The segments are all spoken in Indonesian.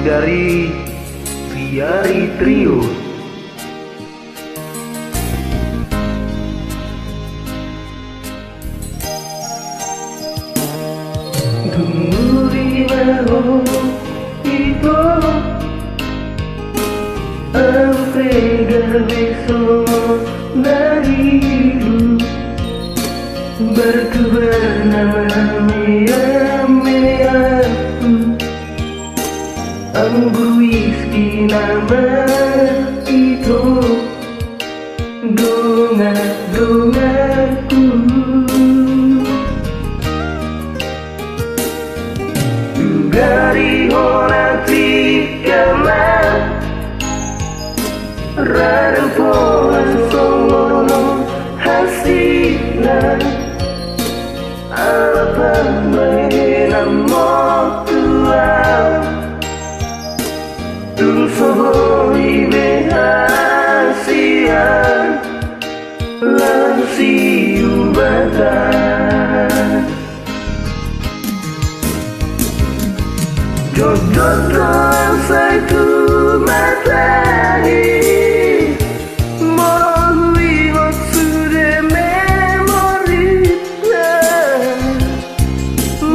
dari Viari Trio. Tunggu di bawah itu aku pegang besok darimu, berkebenaran anggur whisky nama itu dongaku dari horati kamar rada pola solo hasina apa mengenamo tua tu sohoi behasia lansi ubatan jodoh saya tu matahari moroi sudah memorinya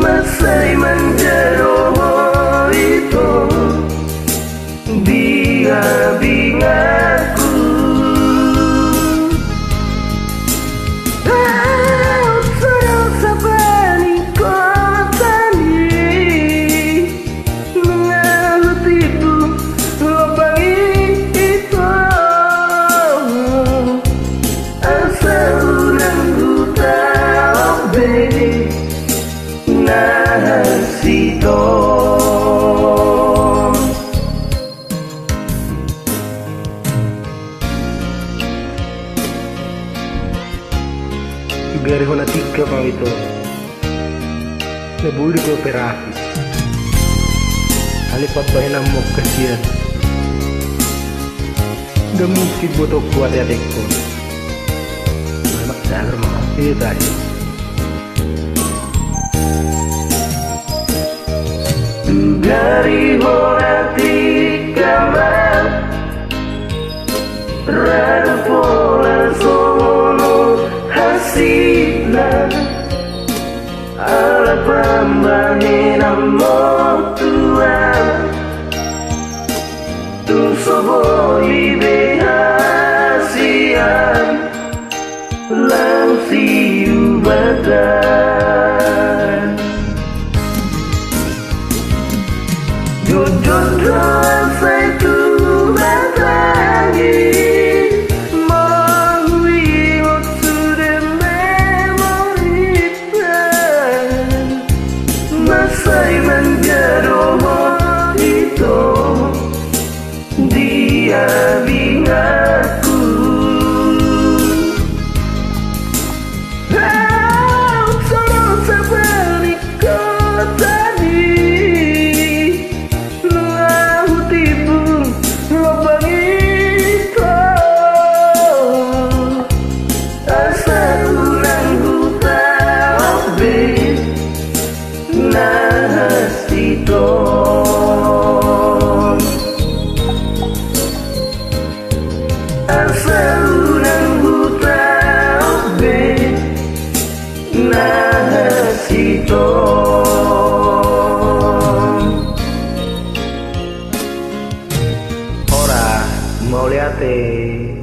masai menjeroh itu dia bingaku sudah sabani kota ni mengalu tipu lubang itu asal nanggu tabe nasito gari hona tika mau itu neburi ko perahi alipat bahina mo kasihan gak mungkin butuh kuat ya dekko anak dagar mah itu tadi gari hona tika mau rada pola solo hasina ala pambahina motua tu sohoi behasian lansi ubatan jodoh saya tu matahari masai menjeroh itu dia bingaku sudah sabani kota ni lalu tipu lubang itu asal nanggu tabe nasito asal nanggu tabe nasito ora mau liate